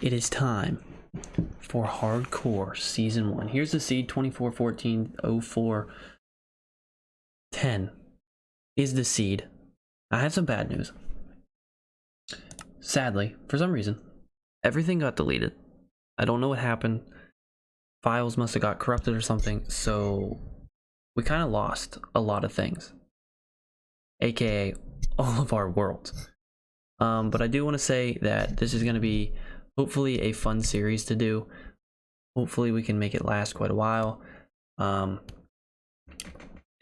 it is time for Hardcore Season 1. Here's the seed, 24, 14, 04, 10 is the seed. I have some bad news. Sadly, for some reason, everything got deleted. I don't know what happened. Files must have got corrupted or something, so we kind of lost a lot of things, aka all of our worlds. But I do want to say that this is going to be hopefully a fun series to do. Hopefully we can make it last quite a while.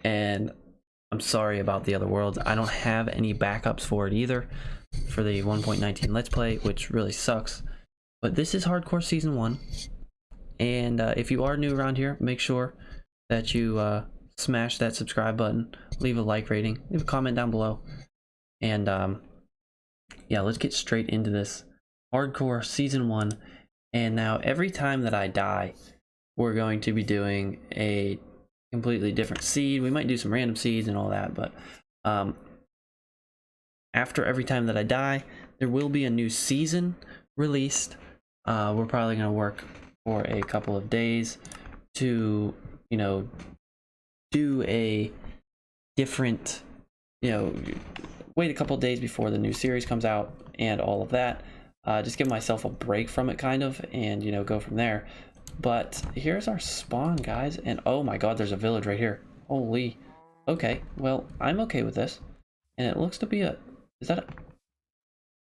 And I'm sorry about the other worlds. I don't have any backups for it either, for the 1.19 Let's Play, which really sucks. But this is Hardcore Season 1. And if you are new around here, make sure that you smash that subscribe button, leave a like rating, leave a comment down below. And yeah, let's get straight into this. Hardcore Season 1. And now every time that I die, we're going to be doing a completely different seed. We might do some random seeds and all that, but after every time that I die, there will be a new season released. We're probably going to work for a couple of days to, you know, do a different, you know, wait a couple of days before the new series comes out and all of that. Just give myself a break from it, kind of, and, you know, go from there. But here's our spawn, guys, and oh my god, there's a village right here. Holy. Okay, well, I'm okay with this. And it looks to be a... Is that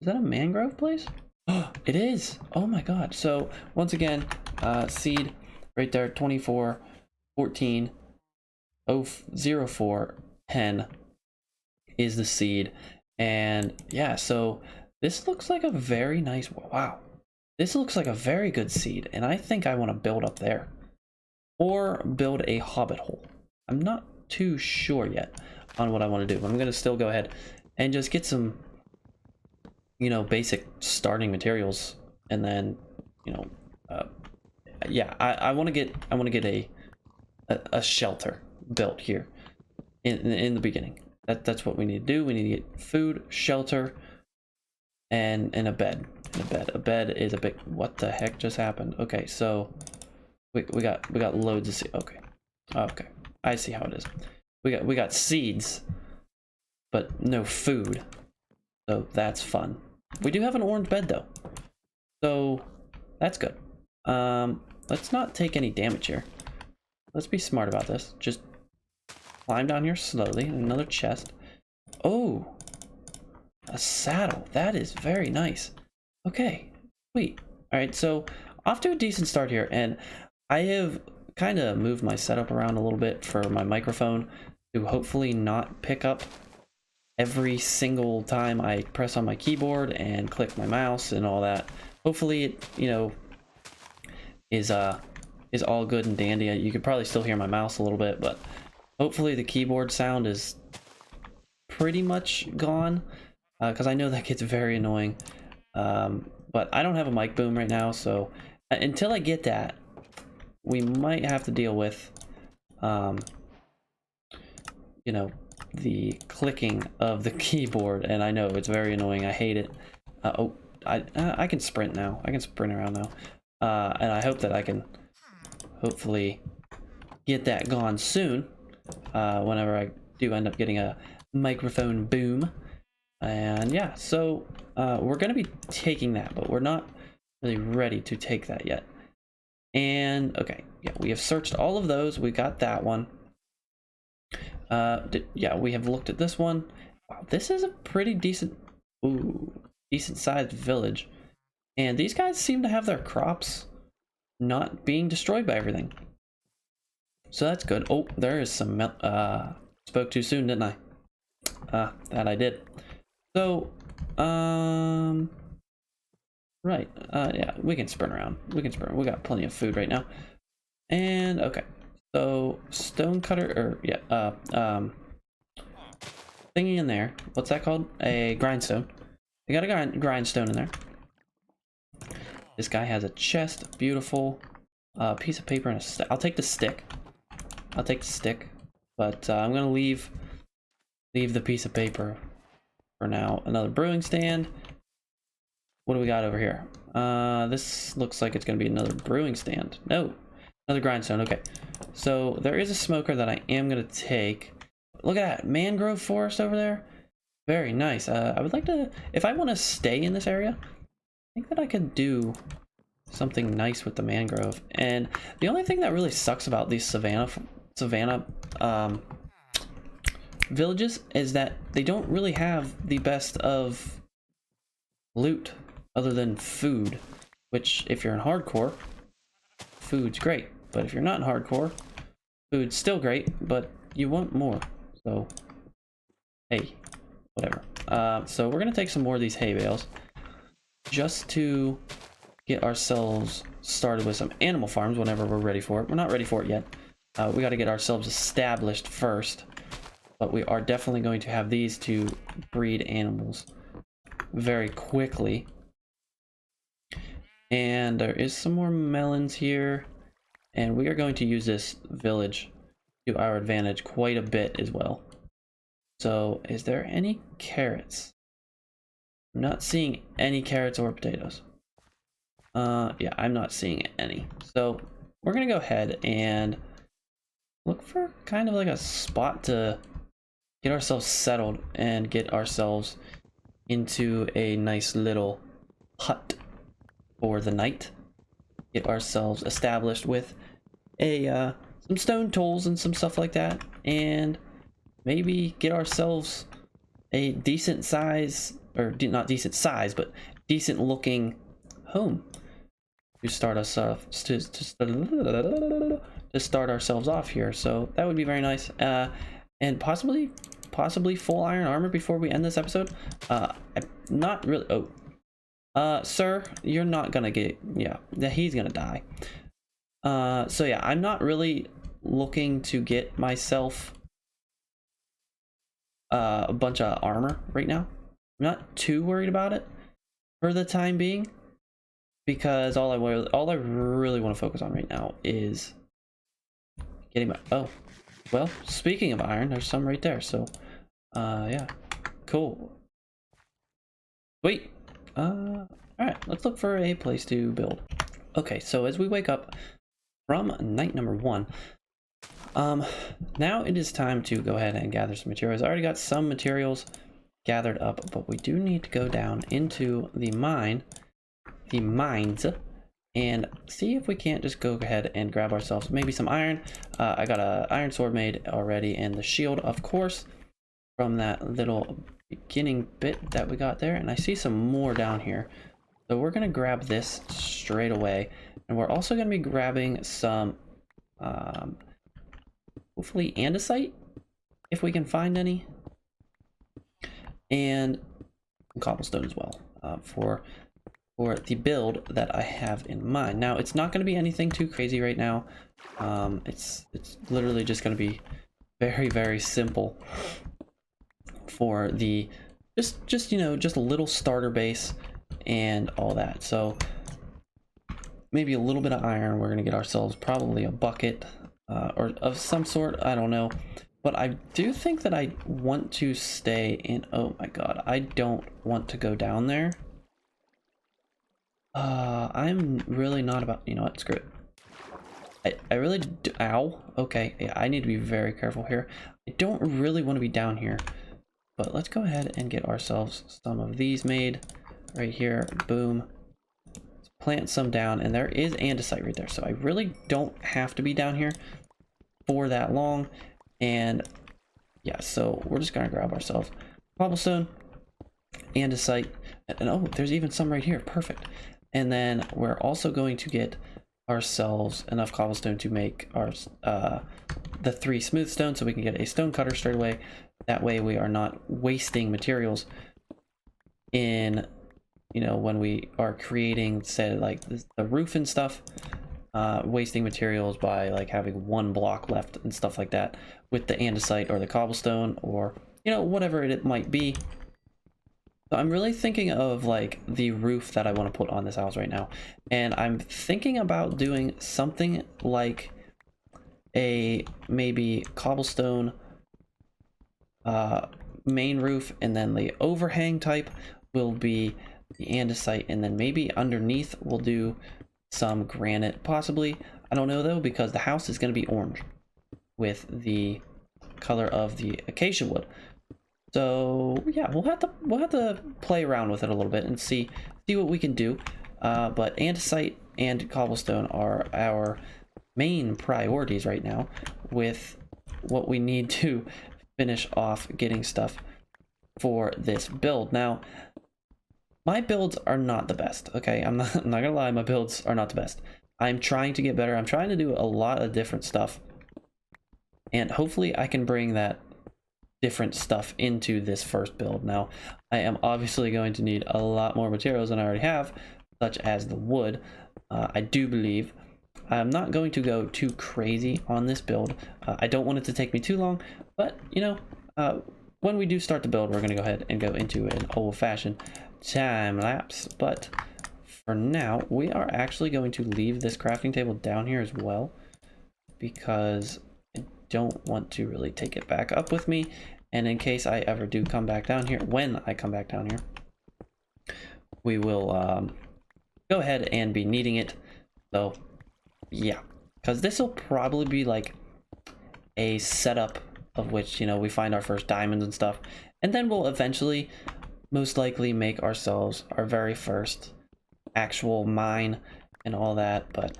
a mangrove place? Oh, it is! Oh my god. So, once again, seed right there, 24, 14, 04, 10 is the seed. And yeah, so this looks like a very nice... Wow. This looks like a very good seed, and I think I want to build up there. Or build a hobbit hole. I'm not too sure yet on what I want to do. I'm going to still go ahead and just get some, you know, basic starting materials, and then, you know, yeah, I want to get a shelter built here in the beginning. That's what we need to do. We need to get food, shelter, and a bed. A bed is a big... What the heck just happened? Okay, so we got loads of seeds. Okay, I see how it is. We got seeds, but no food, so that's fun. We do have an orange bed though, so that's good. Let's not take any damage here. Let's be smart about this. Just climb down here slowly. Another chest. Oh, a saddle. That is very nice. Okay, sweet. All right, so off to a decent start here, and I have kind of moved my setup around a little bit for my microphone to hopefully not pick up every single time I press on my keyboard and click my mouse and all that. Hopefully it, you know, is all good and dandy. You could probably still hear my mouse a little bit, but hopefully the keyboard sound is pretty much gone, because I know that gets very annoying. But I don't have a mic boom right now, so until I get that, we might have to deal with, you know, the clicking of the keyboard, and I know it's very annoying. I hate it. Oh, I can sprint now. I can sprint around now, and I hope that I can hopefully get that gone soon, whenever I do end up getting a microphone boom. And yeah, so we're going to be taking that, but we're not really ready to take that yet. And okay, yeah, we have searched all of those. We got that one. Yeah, we have looked at this one. Wow, this is a pretty decent sized village. And these guys seem to have their crops not being destroyed by everything. So that's good. Oh, there is some spoke too soon, didn't I? That I did. So, right, yeah, we can sprint around. We got plenty of food right now. And, okay, so, stone cutter, or, yeah, thingy in there. What's that called? A grindstone. We got a grindstone in there. This guy has a chest, beautiful, piece of paper and a stick. I'll take the stick. But, I'm gonna leave the piece of paper for now. Another brewing stand. What do we got over here? This looks like it's gonna be another brewing stand. No, another grindstone. Okay, so there is a smoker that I am gonna take. Look at that mangrove forest over there. Very nice. I would like to, if I want to stay in this area, I think that I could do something nice with the mangrove. And the only thing that really sucks about these savannah villages is that they don't really have the best of loot other than food, which if you're in hardcore, food's great, but if you're not in hardcore, food's still great, but you want more. So hey, whatever. So we're gonna take some more of these hay bales just to get ourselves started with some animal farms whenever we're ready for it. We're not ready for it yet. We got to get ourselves established first, but we are definitely going to have these to breed animals very quickly. And there is some more melons here, and we are going to use this village to our advantage quite a bit as well. So is there any carrots? I'm not seeing any carrots or potatoes. Yeah, I'm not seeing any. So we're gonna go ahead and look for kind of like a spot to get ourselves settled and get ourselves into a nice little hut for the night. Get ourselves established with a some stone tools and some stuff like that, and maybe get ourselves a decent size, or not decent size, but decent looking home to start us off, to start ourselves off here. So that would be very nice, and possibly full iron armor before we end this episode. I'm not really. Sir, you're not gonna get. Yeah, he's gonna die. So yeah, I'm not really looking to get myself a bunch of armor right now. I'm not too worried about it for the time being, because all I really want to focus on right now is getting my, oh, well, speaking of iron, there's some right there. So yeah, cool. Wait, all right, let's look for a place to build. Okay, so as we wake up from night number 1, now it is time to go ahead and gather some materials. I already got some materials gathered up, but we do need to go down into the mines, and see if we can't just go ahead and grab ourselves maybe some iron. I got an iron sword made already, and the shield, of course, from that little beginning bit that we got there. And I see some more down here, so we're gonna grab this straight away. And we're also gonna be grabbing some hopefully andesite, if we can find any, and cobblestone as well, for the build that I have in mind. Now, it's not going to be anything too crazy right now. It's literally just going to be very, very simple for the just you know, just a little starter base and all that. So maybe a little bit of iron. We're going to get ourselves probably a bucket or of some sort. I don't know. But I do think that I want to stay in... Oh my god, I don't want to go down there. I'm really not about... You know what, screw it. I really do... Ow. Okay, yeah, I need to be very careful here. I don't really want to be down here. But let's go ahead and get ourselves some of these made. Right here, boom. Let's plant some down, and there is andesite right there. So I really don't have to be down here for that long. And yeah, so we're just gonna grab ourselves cobblestone, andesite, and oh, there's even some right here. Perfect. And then we're also going to get ourselves enough cobblestone to make our the 3 smooth stones, so we can get a stone cutter straight away. That way we are not wasting materials in, you know, when we are creating, say, like the roof and stuff, wasting materials by like having 1 block left and stuff like that with the andesite or the cobblestone, or, you know, whatever it might be. So I'm really thinking of like the roof that I want to put on this house right now, and I'm thinking about doing something like a maybe cobblestone main roof, and then the overhang type will be the andesite, and then maybe underneath we'll do some granite, possibly. I don't know though, because the house is going to be orange with the color of the acacia wood. So yeah, we'll have to play around with it a little bit and see what we can do. But andesite and cobblestone are our main priorities right now, with what we need to finish off getting stuff for this build. Now, my builds are not the best, okay? I'm not gonna lie, my builds are not the best. I'm trying to get better. I'm trying to do a lot of different stuff, and hopefully I can bring that different stuff into this first build. Now, I am obviously going to need a lot more materials than I already have, such as the wood. I do believe I'm not going to go too crazy on this build. I don't want it to take me too long, but you know, when we do start the build, we're going to go ahead and go into an old-fashioned time lapse. But for now, we are actually going to leave this crafting table down here as well, because I don't want to really take it back up with me. And in case I ever do come back down here, when I come back down here, we will go ahead and be needing it. So yeah, because this will probably be like a setup of which, you know, we find our first diamonds and stuff, and then we'll eventually most likely make ourselves our very first actual mine and all that. But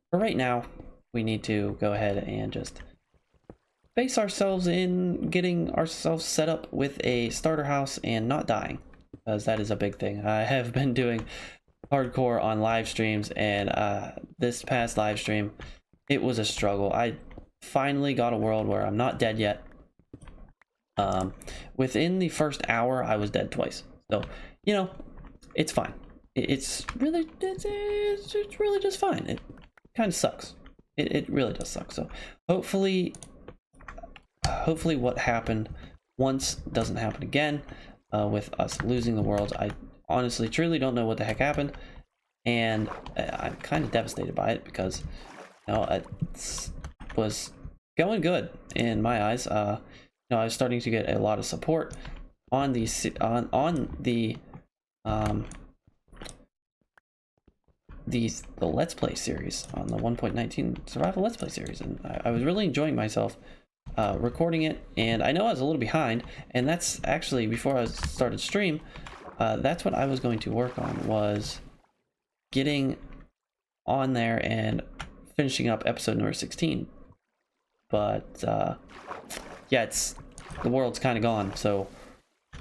for right now, we need to go ahead and just base ourselves in getting ourselves set up with a starter house and not dying, because that is a big thing. I have been doing hardcore on live streams, and this past live stream, it was a struggle. I finally got a world where I'm not dead yet. Within the first hour, I was dead twice. So, you know, it's fine. It's really just fine. It kind of sucks. It really does suck. So hopefully what happened once doesn't happen again, with us losing the worlds. I honestly truly don't know what the heck happened, and I'm kind of devastated by it, because you know, it was going good in my eyes. You know, I was starting to get a lot of support on the Let's Play series, on the 1.19 Survival Let's Play series, and I was really enjoying myself recording it. And I know I was a little behind, and that's actually before I started stream. That's what I was going to work on, was getting on there and finishing up episode number 16. But yeah, the world's kind of gone, so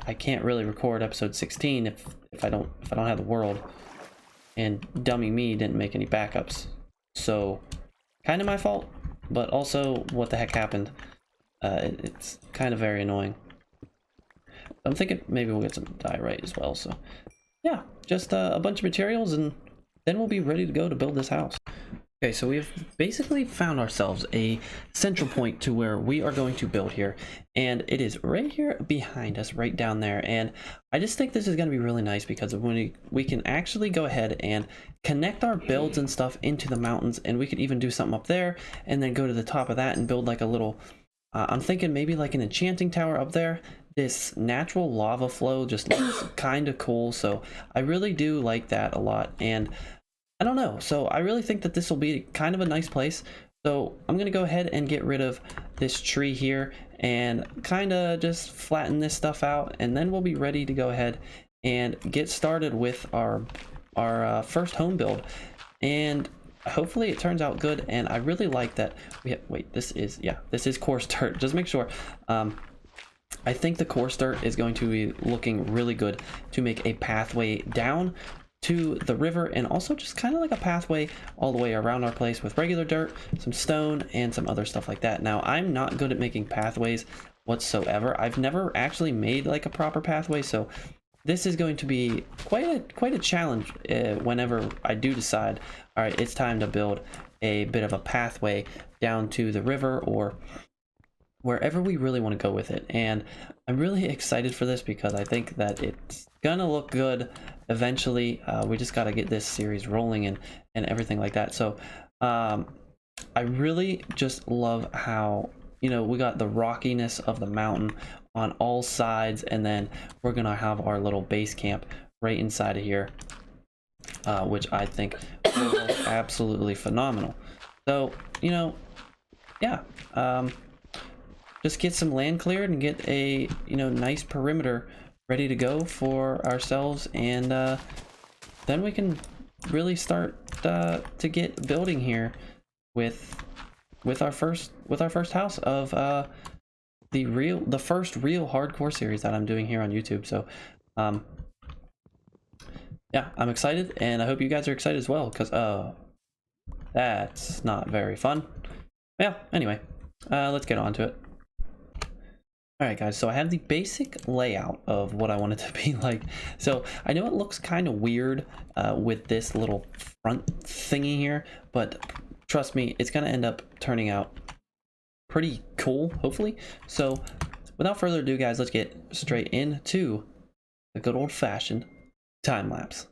I can't really record episode 16 if I don't have the world. And dummy me didn't make any backups, so kind of my fault, but also what the heck happened. It's kind of very annoying. I'm thinking maybe we'll get some diorite as well. So yeah, just a bunch of materials, and then we'll be ready to go to build this house. Okay, so we've basically found ourselves a central point to where we are going to build here, and it is right here behind us, right down there. And I just think this is going to be really nice, because when we can actually go ahead and connect our builds and stuff into the mountains, and we could even do something up there and then go to the top of that and build like a little, I'm thinking maybe like an enchanting tower up there. This natural lava flow just looks kind of cool, so I really do like that a lot. And I don't know, so I really think that this will be kind of a nice place. So I'm gonna go ahead and get rid of this tree here and kind of just flatten this stuff out, and then we'll be ready to go ahead and get started with our first home build. And hopefully it turns out good. And I really like that we have, wait, this is coarse dirt. Just make sure. I think the coarse dirt is going to be looking really good to make a pathway down to the river, and also just kind of like a pathway all the way around our place with regular dirt, some stone, and some other stuff like that. Now, I'm not good at making pathways whatsoever. I've never actually made like a proper pathway, so this is going to be quite a challenge whenever I do decide, all right, it's time to build a bit of a pathway down to the river or wherever we really want to go with it. And I'm really excited for this, because I think that it's gonna look good eventually. We just got to get this series rolling and everything like that. So I really just love how, you know, we got the rockiness of the mountain on all sides, and then we're gonna have our little base camp right inside of here, which I think will look absolutely phenomenal. So, you know, yeah, just get some land cleared and get a, you know, nice perimeter ready to go for ourselves, and then we can really start to get building here with our first house of the first real hardcore series that I'm doing here on YouTube. So yeah, I'm excited, and I hope you guys are excited as well, because that's not very fun. Yeah, anyway, let's get on to it. Alright guys, so I have the basic layout of what I want it to be like. So I know it looks kind of weird with this little front thingy here, but trust me, it's going to end up turning out pretty cool, hopefully. So without further ado guys, let's get straight into the good old-fashioned time lapse.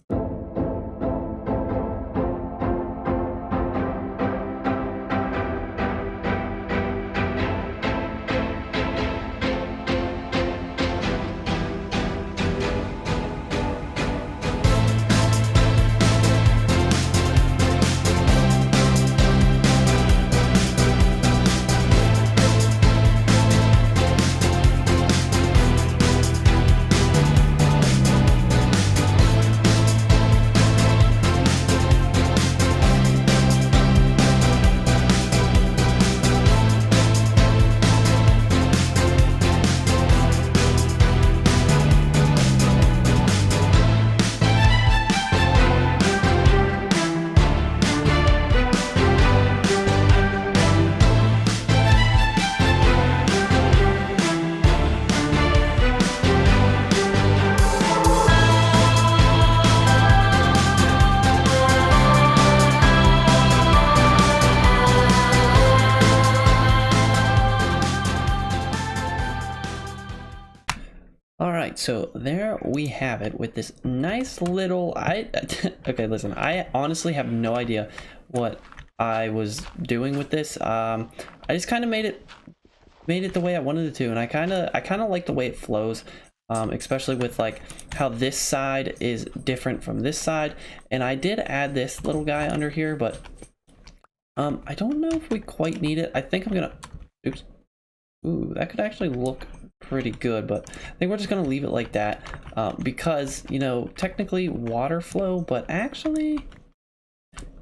So there we have it with this nice little okay, listen, I honestly have no idea what I was doing with this. I just kind of made it the way I wanted it to, and I kind of like the way it flows, especially with like how this side is different from this side. And I did add this little guy under here, but I don't know if we quite need it. I think I'm gonna, oops, ooh, that could actually look pretty good, but I think we're just gonna leave it like that, because, you know, technically water flow, but actually,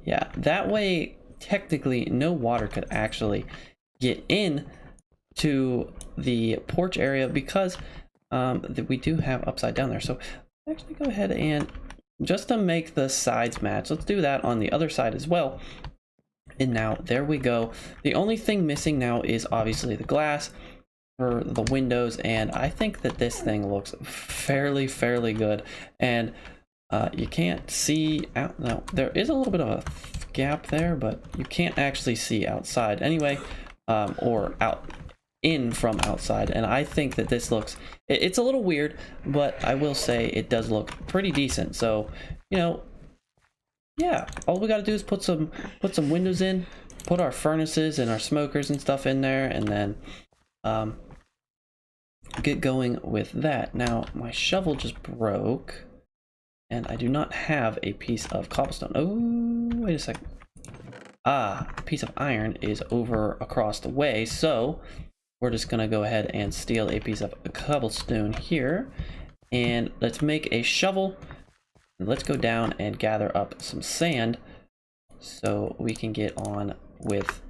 yeah, that way technically no water could actually get in to the porch area, because we do have upside down there. So actually go ahead and just to make the sides match, let's do that on the other side as well. And now there we go. The only thing missing now is obviously the glass for the windows, and I think that this thing looks fairly good. And you can't see out now. There is a little bit of a gap there, but you can't actually see outside anyway, or out in from outside. And I think that this looks, it's a little weird, but I will say it does look pretty decent. So, you know, yeah, all we got to do is put some windows in, put our furnaces and our smokers and stuff in there, and then get going with that. Now my shovel just broke, and I do not have a piece of cobblestone. Oh, wait a second. A piece of iron is over across the way, so we're just gonna go ahead and steal a piece of cobblestone here, and let's make a shovel. Let's go down and gather up some sand so we can get on with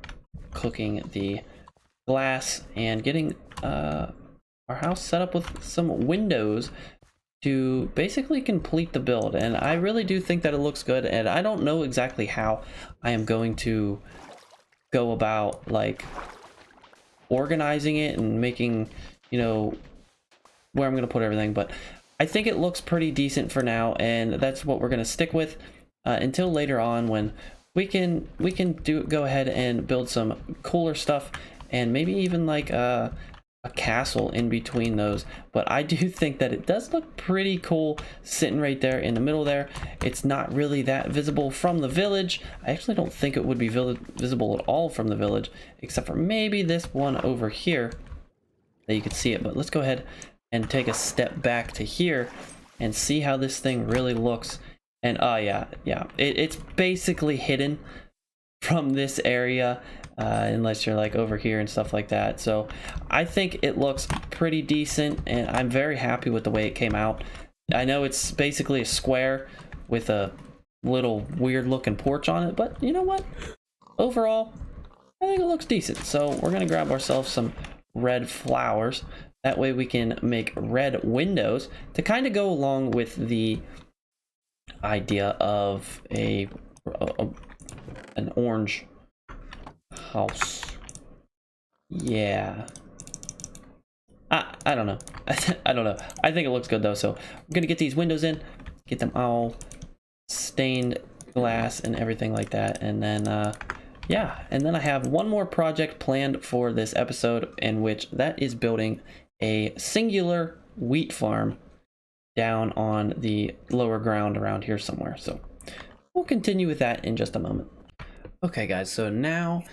cooking the glass and getting our house set up with some windows to basically complete the build. And I really do think that it looks good, and I don't know exactly how I am going to go about like organizing it and making, you know, where I'm going to put everything, but I think it looks pretty decent for now, and that's what we're going to stick with until later on, when we can go ahead and build some cooler stuff, and maybe even like a castle in between those. But I do think that it does look pretty cool sitting right there in the middle there. It's not really that visible from the village. I actually don't think it would be visible at all from the village, except for maybe this one over here that you can see it. But let's go ahead and take a step back to here, and see how this thing really looks. And yeah, it's basically hidden from this area, unless you're like over here and stuff like that. So I think it looks pretty decent, and I'm very happy with the way it came out. I know it's basically a square with a little weird looking porch on it, but you know what? Overall, I think it looks decent. So we're gonna grab ourselves some red flowers. That way we can make red windows to kind of go along with the idea of an orange house. Yeah. I don't know. I don't know. I think it looks good though. So I'm gonna get these windows in, get them all stained glass and everything like that, and then yeah, and then I have one more project planned for this episode, in which that is building a singular wheat farm down on the lower ground around here somewhere. So we'll continue with that in just a moment. Okay guys, so now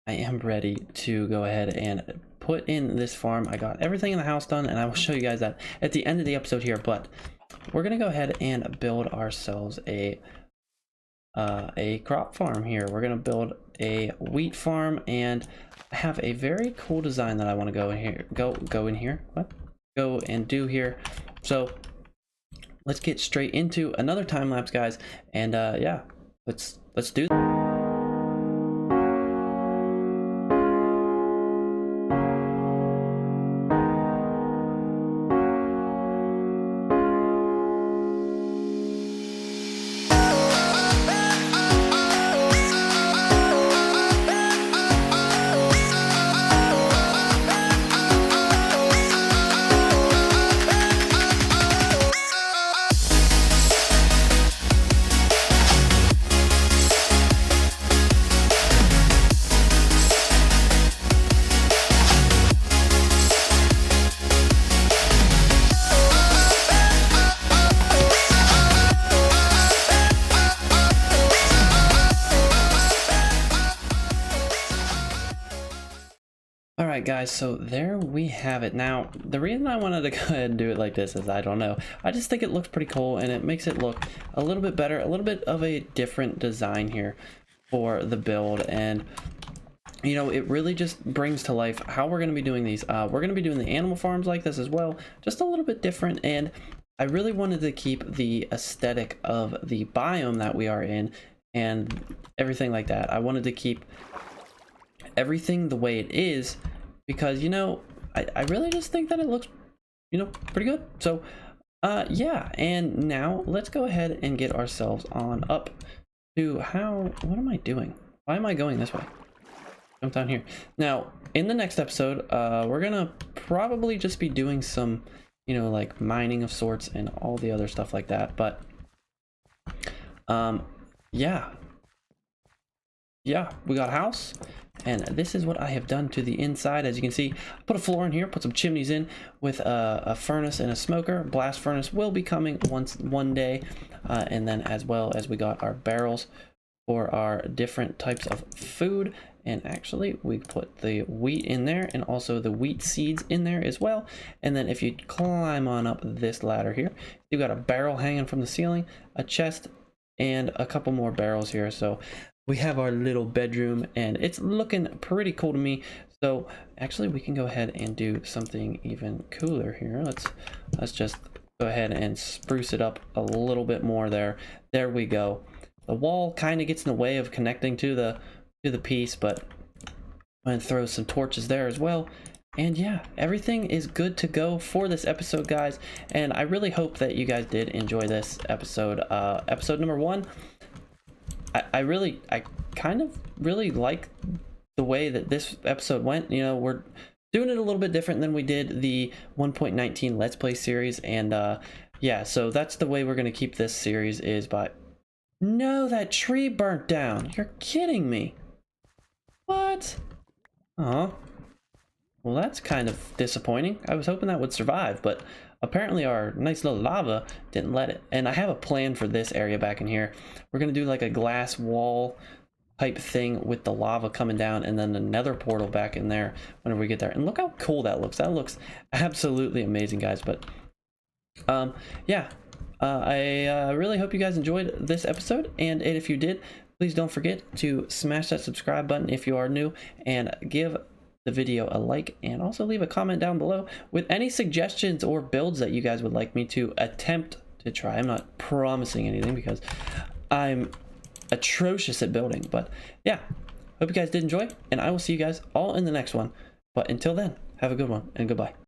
I am ready to go ahead and put in this farm. I got everything in the house done, and I will show you guys that at the end of the episode here, but we're gonna go ahead and build ourselves a crop farm here. We're gonna build a wheat farm, and I have a very cool design that I want to go and do here. So let's get straight into another time lapse, guys, and yeah, let's do that. Alright guys, so there we have it. Now, the reason I wanted to go ahead and do it like this is, I don't know, I just think it looks pretty cool, and it makes it look a little bit better, a little bit of a different design here for the build. And you know, it really just brings to life how we're going to be doing these. We're going to be doing the animal farms like this as well, just a little bit different. And I really wanted to keep the aesthetic of the biome that we are in and everything like that. I wanted to keep everything the way it is, because you know, I really just think that it looks, you know, pretty good. So yeah, and now let's go ahead and get ourselves on up to what am I doing? Why am I going this way? Jump down here. Now in the next episode, we're gonna probably just be doing some, you know, like mining of sorts and all the other stuff like that. But yeah, we got a house, and this is what I have done to the inside. As you can see, I put a floor in here, put some chimneys in with a furnace and a smoker. Blast furnace will be coming one day, and then as well as we got our barrels for our different types of food. And actually we put the wheat in there, and also the wheat seeds in there as well. And then if you climb on up this ladder here, you got a barrel hanging from the ceiling, a chest, and a couple more barrels here. So we have our little bedroom, and it's looking pretty cool to me. So actually we can go ahead and do something even cooler here. Let's just go ahead and spruce it up a little bit more there. There we go. The wall kind of gets in the way of connecting to the piece, but I'm going to throw some torches there as well. And yeah, everything is good to go for this episode, guys. And I really hope that you guys did enjoy this episode, episode number 1. I kind of really like the way that this episode went. You know, we're doing it a little bit different than we did the 1.19 Let's Play series. And yeah, so that's the way we're going to keep this series, is by... No, that tree burnt down. You're kidding me. What? Oh, well, that's kind of disappointing. I was hoping that would survive, but apparently our nice little lava didn't let it. And I have a plan for this area back in here. We're gonna do like a glass wall type thing with the lava coming down, and then another portal back in there whenever we get there. And look how cool that looks. That looks absolutely amazing, guys. But yeah, I really hope you guys enjoyed this episode, and if you did, please don't forget to smash that subscribe button if you are new, and give the video a like, and also leave a comment down below with any suggestions or builds that you guys would like me to attempt to try. I'm not promising anything because I'm atrocious at building, but yeah, hope you guys did enjoy, and I will see you guys all in the next one. But until then, have a good one and goodbye.